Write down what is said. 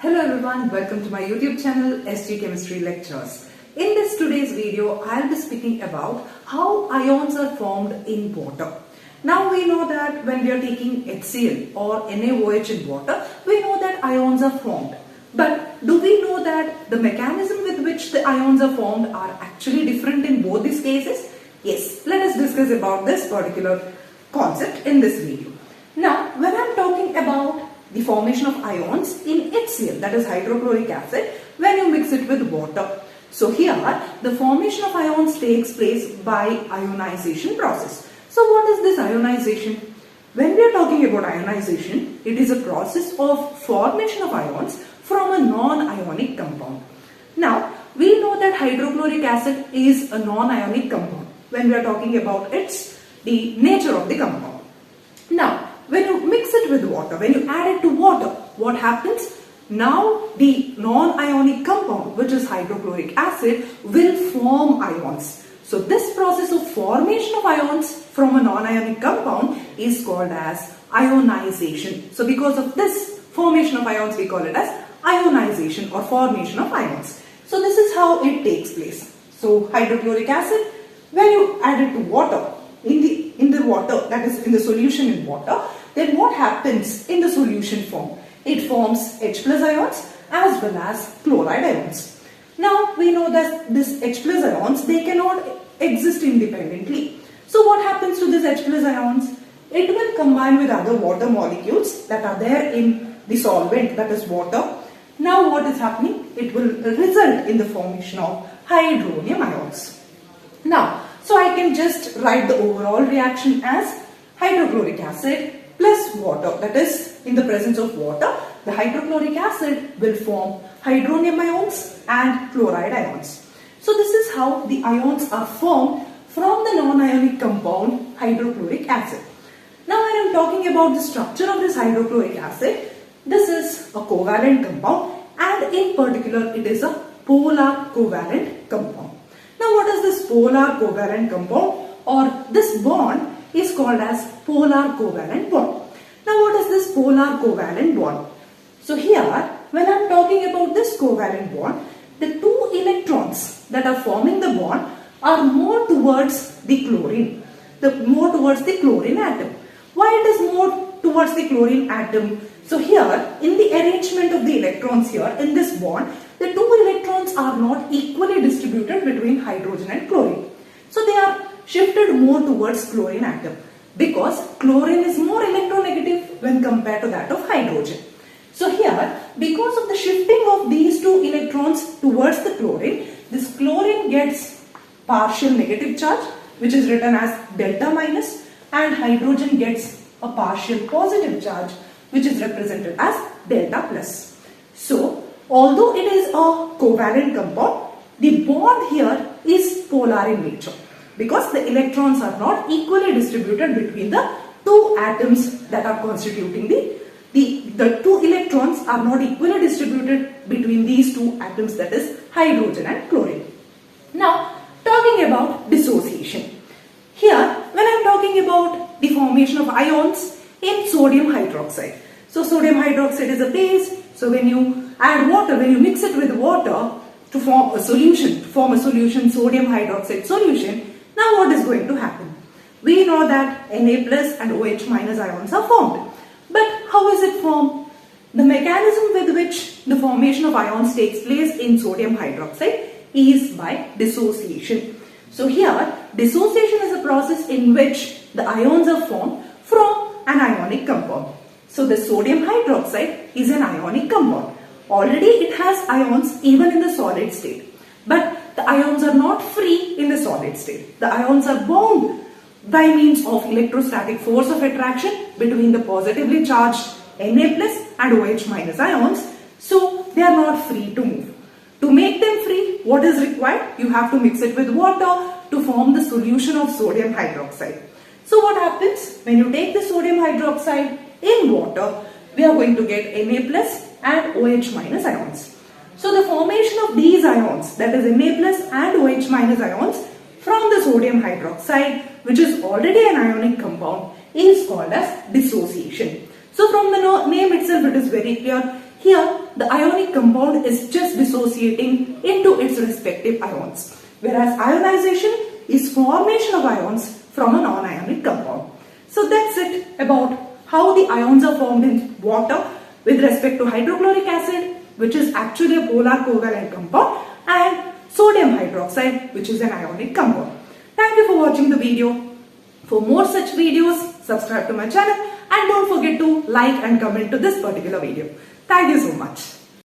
Hello everyone, welcome to my YouTube channel SGKmistry Lectures. In this today's video, I'll be speaking about how ions are formed in water. Now we know that when we are taking HCl or NaOH in water, we know that ions are formed. But do we know that the mechanism with which the ions are formed are actually different in both these cases? Yes, let us discuss about this particular concept in this video. Now, when I'm talking about the formation of ions in HCl, that is hydrochloric acid, when you mix it with water. So here, the formation of ions takes place by ionization process. So what is this ionization? When we are talking about ionization, it is a process of formation of ions from a non-ionic compound. Now, we know that hydrochloric acid is a non-ionic compound when we are talking about the nature of the compound. Now, when you mix it with water, when you add it to water, what happens? Now the non-ionic compound, which is hydrochloric acid, will form ions. So this process of formation of ions from a non-ionic compound is called as ionization. So because of this formation of ions, we call it as ionization or formation of ions. So this is how it takes place. So hydrochloric acid, when you add it to water, in the water, that is in the solution in water, then what happens in the solution form? It forms H plus ions as well as chloride ions. Now we know that this H plus ions, they cannot exist independently. So what happens to this H plus ions? It will combine with other water molecules that are there in the solvent, that is water. Now what is happening? It will result in the formation of hydronium ions. Now, so I can just write the overall reaction as hydrochloric acid plus water, that is in the presence of water, the hydrochloric acid will form hydronium ions and chloride ions. So this is how the ions are formed from the non-ionic compound hydrochloric acid. Now when I am talking about the structure of this hydrochloric acid, this is a covalent compound and in particular it is a polar covalent compound. Now what is this polar covalent compound, or this bond is called as polar covalent bond. Now what is this polar covalent bond? So here when I am talking about this covalent bond, the two electrons that are forming the bond are more towards the chlorine, more towards the chlorine atom. Why it is more towards the chlorine atom? So here in the arrangement of the electrons here in this bond, the two electrons are not equally distributed between hydrogen and chlorine. So they are shifted more towards chlorine atom because chlorine is more electronegative when compared to that of hydrogen. So here, because of the shifting of these two electrons towards the chlorine, this chlorine gets partial negative charge, which is written as delta minus, and hydrogen gets a partial positive charge, which is represented as delta plus. So although it is a covalent compound, the bond here is polar in nature because the electrons are not equally distributed between the two atoms that are constituting the two electrons are not equally distributed between these two atoms, that is hydrogen and chlorine. Now talking about dissociation. Here when I am talking about the formation of ions in sodium hydroxide. So sodium hydroxide is a base. So when you add water, when you mix it with water to form a solution, sodium hydroxide solution, now what is going to happen? We know that Na plus and OH minus ions are formed. But how is it formed? The mechanism with which the formation of ions takes place in sodium hydroxide is by dissociation. So here, dissociation is a process in which the ions are formed from an ionic compound. So the sodium hydroxide is an ionic compound. Already it has ions even in the solid state. But the ions are not free in the solid state. The ions are bound by means of electrostatic force of attraction between the positively charged Na plus and OH minus ions. So they are not free to move. To make them free, what is required? You have to mix it with water to form the solution of sodium hydroxide. So what happens? When you take the sodium hydroxide in water, we are going to get Na plus and OH minus ions. So the formation of these ions, that is Na plus and OH minus ions from the sodium hydroxide, which is already an ionic compound, is called as dissociation. So from the name itself, it is very clear. Here, the ionic compound is just dissociating into its respective ions. Whereas ionization is formation of ions from a non-ionic compound. So that's it about how the ions are formed in water with respect to hydrochloric acid, which is actually a polar covalent compound, and sodium hydroxide, which is an ionic compound. Thank you for watching the video. For more such videos, subscribe to my channel and don't forget to like and comment to this particular video. Thank you so much.